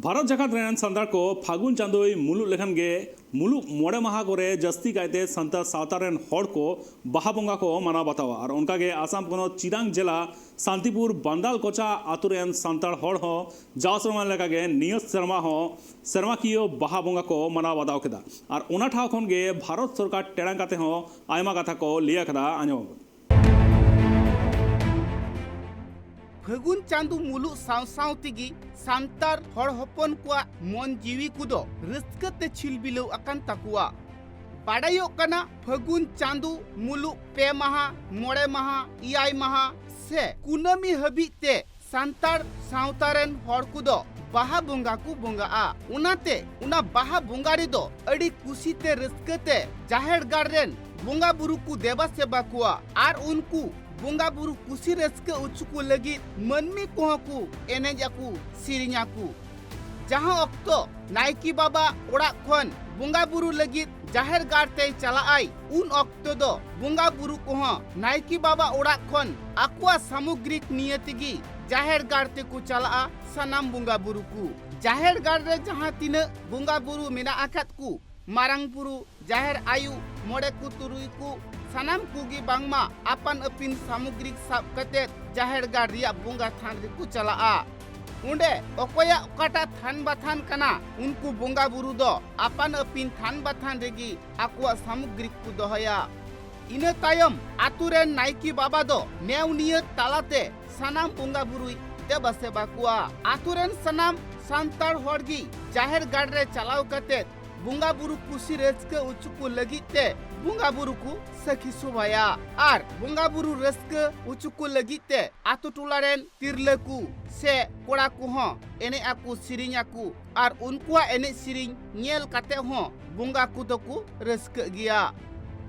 Bharat जाकात rain संतार को फागुन चांदोई मुलुक लेखन गे मुलुक मोड़े माहा करे जस्ती कायते संतार सावतारेन हड़ को बाहा बोंगा को माना बतावा और उनका गे आसाम कोनो चिरांग जिला शांतिपुर बांदाल कोचा आतुरेन संतार हड़ हो जाव शर्मा लेका गे नियत शर्मा हो शर्मा कियो बाहा बोंगा को माना बताव केदा और उना ठाव खन गे भारत सरकार टेरांग काते हो आयमा कथा को लिया कदा आंजो फागुन चांदू मुलुक साव साव तिगी सांतार हड़ हपन कुआ मन जीवी कुदो रस्कते छिलबिलो अकन तकुआ बाडायो कना फागुन चांदू मुलुक पे माहा मोड़े माहा इयाय माहा से कुनामी हबीते सांतार सावतारेन हड़ कुदो बाहा बोंगा को बोंगा आ उनाते उना बाहा बोंगा रे दो अड़ी कुसीते रस्कते जाहेर गार्डन बोंगा बुरु को देवा सेवा कुआ आर उनको बोंगा बुरु कुसी रस्के उचुकु लगी मनमी कोहकु एनेजाकु सिरिኛकु जहां अक्तो नायकी बाबा ओड़ा खन बोंगा बुरु लगी जाहेर गारते चला आई उन अक्तो दो बोंगा बुरु कोह नायकी बाबा ओड़ा खन आकुआ सामग्रिक नियतिगी जाहेर गारते को चला सनाम बोंगा बुरु को जाहेर गार रे जहां तीन बोंगा बुरु मेना आकात को मारांग बुरु जाहेर आयु मोड़े को तुरुई को सनाम कुगी बांगमा अपन अपिन सामग्रिक साब कते जाहेर गार रिया बोंगा थान रिकु चला उंडे अकोया ओकाटा थान बाथान कना उनको बोंगा बुरु दो अपन अपिन थान बाथान रेगी आकुआ सामग्रिक को दोहया इने तायम आतुरेन नायकी बाबा दो नेवनियत तालाते सनाम बोंगा बुरुई देबा सेबा कुआ आतुरेन सनाम सांतार हड़गी जाहेर गार रे चलाव कते बोंगा बुरु कुसी रस्के उचुकु लगिते बोंगा बुरु को सखी सुभाया आर बोंगा बुरु रस्के उचुकु लगिते आतु टुलारेन तिरलेकु से कोड़ा को हो एने आकु सिरिኛकु आर उनकुआ एने सिरिኝ नेल काते हो बोंगा को दको रस्के गिया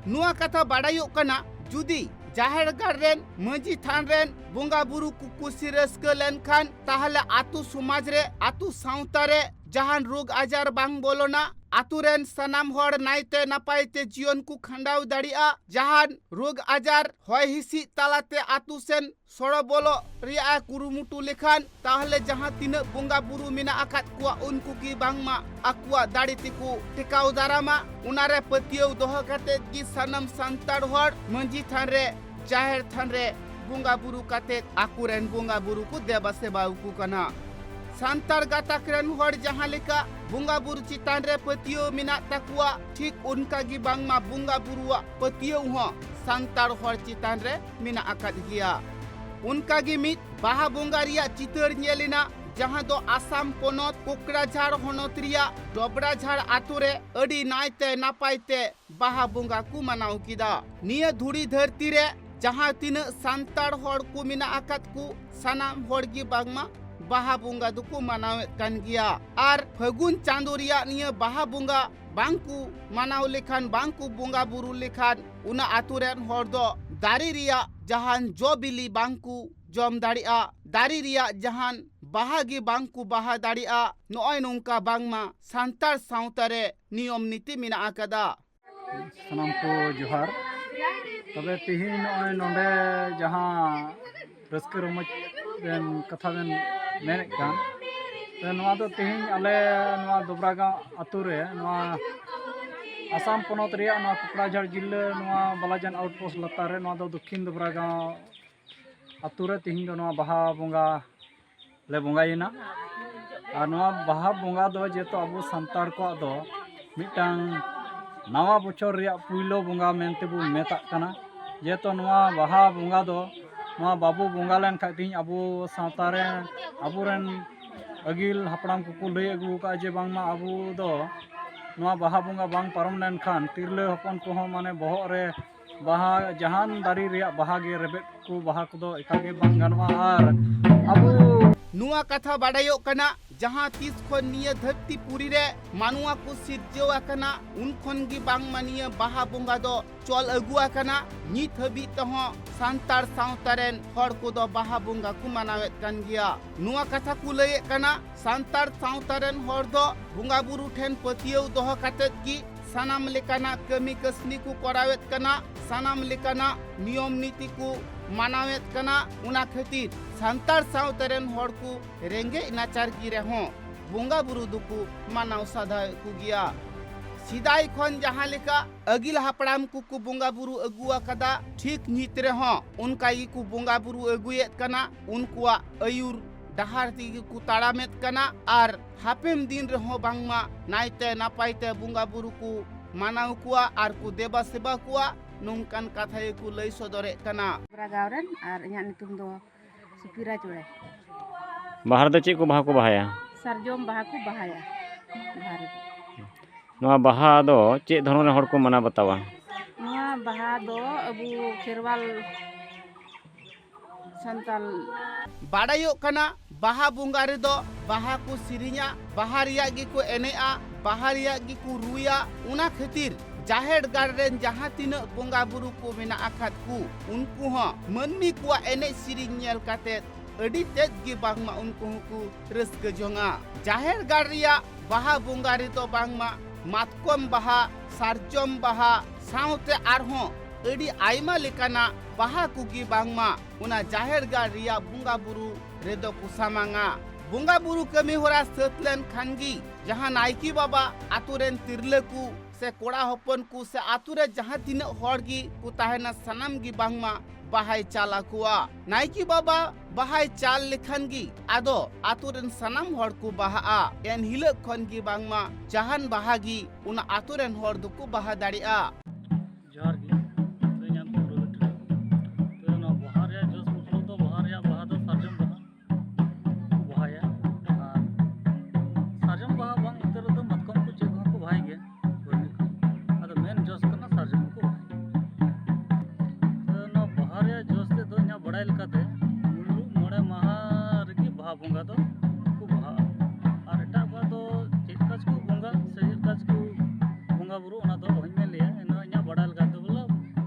नुआ कथा बाडायो कना जुदी जाहेर गार रेन मजी थान रेन बोंगा बुरु को कुसी रस्के लेनखान ताहले आतु समाज रे आतु सावता रे जहान रोग आजार बांग बोलोना आतुरेन सनाम हड़ नाइते नापायते जीवन को खंडाव दाड़िया जहान रोग आजार होय हिसी तालाते आतु सेन सड़ो बोलो रिया कुरुमुटु लेखान ताहले जहां तीन बोंगा बुरु मिना आकात कुआ उनको की बांगमा आकुआ दाड़ीती को टिकाव दारामा उनारे पतियव दोह काते की सनम सांतार हड़ मंजी थान रे जाहेर थान रे बोंगा बुरु काते आकुरेन बोंगा बुरु को देवा सेवा को कना सांतार गाताकरेन हड़ जहां लेका बोंगा बुरु चितान रे पतियो मिना तकुआ ठीक उनका गी बांगमा बोंगा बुरुआ पतियो हो सांतार हड़ चितान रे मिना आकाद गिया उनका गी मित बाहा बोंगा रिया चितर नेलिना जहां दो आसाम पोनोत कोकराझाड़ होनोत रिया डोबराझाड़ आतुरे अडी नायते नापायते बाहा बोंगा को मनाव किदा निये धुड़ी धरती रे जहां तीन सांतार हड़ को मिना आकाद को सनाम हड़ गी बांगमा बाहा बोंगा दुको मनावे कान गिया आर फागुन चांदो रिया निया बाहा बोंगा बांकु मनाव लेखान बांकु बोंगा बुरु लेखान उना आतुरेन हड़ दो दारी रिया जहान जो बिली बांकु जम दाड़िया दारी रिया जहान बाहागी बांकु बाहा दाड़िया नोय नोंका बांगमा सांतार सावतारे नियम नीति मिना आकादा सनाम को जोहार तबे तिहिन नोय नोंडे जहां रस्के रोमज कथा बेन मेन कान तो नवा दो तिहिन आले नवा दोबरागांव आतु रे नवा आसाम पोनोत रिया नवा कोकराझाड़ जिला नवा बालाजान आउटपोस्ट लतारे नवा दो दक्षिण दोबरागांव आतु रे तिहिन दो नवा बाहा बोंगा ले बोंगायिना और नवा बाहा बोंगा दो जेतो अबो सांतार को दो मिटांग नवा बछर रिया पुइलो बोंगा मेनते बो मेताक काना जेतो नवा बाहा बोंगा दो नवा बाबू बोंगा लेन खाय तिहिन अबो सावतारे अबोरेन अगिल हापड़ाम को लई अगु का जे बांगमा अबो दो नवा बाहा बोंगा बांग पारम लेन खान तिरले हपन को हो माने बहक रे बाहा जहान दारी रिया बाहा गे रेबेट को बाहा को दो एकागे बांग गनवा आर अबो नुआ कथा बाडायो कना जहां तीस खन निया धरती पुरी रे मानुआ को सिरजेवा कना उन खन गी बांग मानिया बाहा बोंगा दो चल अगुआ कना नित हबी तहो सांतार सावतारेन हड़ को दो बाहा बोंगा को मनावेत कान गिया नुआ कथा को लय कना सांतार सावतारेन हड़ दो बोंगा बुरु ठेन पतियव दोह कातेत की सनाम लेकाना कमी कसनी को करावेत कना सनाम लेकाना नियम नीति को मानावेत कना उना खातिर सांतार सावतारेन हड़ को रेंगे नाचार की रहो bunga buru duku manau sadai ku gia. Sidai khon jahan leka agil hapram kuku bunga buru agu akada ठीक नित रहो उनका को bunga buru aguयet kana उनकुआ ayur dahar tigi ku taramet kana ar hapem din reho bangma naite napaite bunga buru ku manau kuआ ar ku deba seba kuआ nungkan kathai ku lay sodore kana. Bragauren ar inyak nitum do Supira Cure. Bahar do cik ko baha ko bahaya? Sarjom baha ku bahaya. Bahari. Noa baha do cik dhorone hor ko mana batawa? Noa baha do abu kherwal santal Badayok kana baha bunga redo baha ku sirinya baha riyak gi ku enea baha riyak gi ku ruya una khatir jaher garden jaha tinak bunga buru ku mena akhat ku unku ha manmi ku enek siring nyel katet adi tet gi bangma unku ku raska jonga jaher gar riyak baha bunga redo bangma matkom baha sarjom baha saute arho adi aima lekana baha kugi bangma una jaher gar riyak bunga buru redo kusamanga bunga buru kami hora setlen khangi jahan naiki baba aturen tirleku se koda hopon ku se ature jahan tinak hor gi ku tahena sanam gi bangma bahai chala kuwa naiki baba bahai chal lekhan gi ado aturen sanam hor ku baha en hilak khon gi bangma jahan bahagi una aturen hor duku baha daria. जोहार गी तो ᱧᱟᱢ ᱯᱩᱨᱟᱹ battery तो ᱱᱚ ᱵᱟᱦᱟ ᱨᱮᱭᱟᱜ ᱡᱚᱥ ᱢᱚᱛᱞᱚᱵ ᱫᱚ ᱵᱟᱦᱟ ᱨᱮᱭᱟᱜ ᱵᱟᱦᱟ ᱫᱚ ᱥᱟᱨᱡᱚᱢ ᱵᱟᱦᱟᱭᱟ ᱟᱨ ᱥᱟᱨᱡᱚᱢ ᱵᱟᱦᱟ ᱵᱟᱝ ᱩᱛᱟᱹᱨ ᱫᱚ ᱢᱟᱛᱠᱚᱢ ᱠᱚ ᱪᱮᱫ ᱦᱚᱸ ᱠᱚ ᱵᱟᱦᱟᱭ ᱜᱮᱭᱟ ᱵᱚᱨᱱᱤ ᱠᱚ ᱟᱫᱚ ᱢᱮᱱ ᱡᱚᱥ ᱠᱟᱱᱟ ᱥᱟᱨᱡᱚᱢ ᱠᱚ ᱵᱟᱦᱟᱭ तो ᱱᱚ ᱵᱟᱦᱟ ᱨᱮᱭᱟᱜ ᱡᱚᱥ ᱛᱮ ᱫᱚ ᱧᱟ ᱵᱟᱲᱟᱭ ᱞᱮᱠᱟᱛᱮ ᱢᱩᱞᱩᱜ ᱢᱚᱬᱮ ᱢᱟᱦᱟ ᱨᱮᱜᱮ ᱵᱟᱦᱟ ᱵᱚᱸᱜᱟ ᱫᱚ ᱠᱚ ᱵᱟᱦᱟᱜᱼᱟ ᱟᱨ ᱮᱴᱟᱜ ᱵᱟᱦᱟ ᱫᱚ ᱪᱮᱫ ᱠᱟᱡ ᱠᱚ ᱵᱚᱸᱜᱟ ᱥᱮ ᱪᱮᱫ ᱠᱟᱡ ᱠᱚ ᱵᱚᱸᱜᱟ ᱵᱩᱨᱩ ᱚᱱᱟ ᱫᱚ ᱵᱟᱹᱧ ᱢᱮᱱ ᱞᱮᱭᱟ ᱮᱱᱦᱚᱸ ᱤᱧᱟᱹᱜ ᱵᱟᱲᱟᱭ ᱞᱮᱠᱟᱛᱮ ᱵᱚᱞᱮ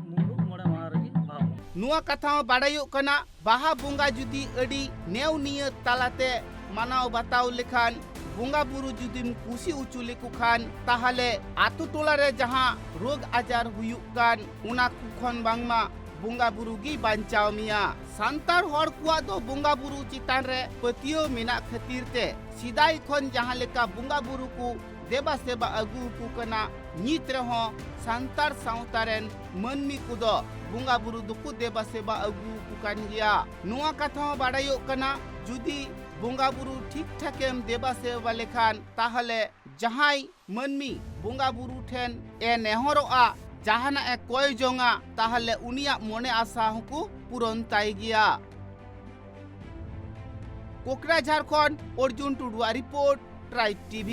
ᱢᱩᱞᱩᱜ ᱢᱚᱬᱮ ᱢᱟᱦᱟ ᱨᱮᱜᱮ ᱵᱟᱦᱟ Nuwa katha badayok kana baha bunga judi adi new niat talate manau batau lekhan bunga buru judim kusi ucu leku khan tahale atu tolare jaha rog ajar huyuk kan una ku khon bangma bunga buru gi bancau mia santar hor kuwa do bunga buru citan re patio menak khatir te sidai khon jaha leka bunga buru ku deba seba agu ku kana nit reho santar sautaren manmi kudo bunga buru duku deba seba agu ku kan gia nuwa katha badayok kana judi bunga buru ठीक ठाकेम deba seba lekhan tahale jahai manmi bunga buru then e nehoroa jahana e koy jonga tahale unia mone asa huku puron tai gia. Kokra Jharkhand Arjun Tudua report Tribe TV.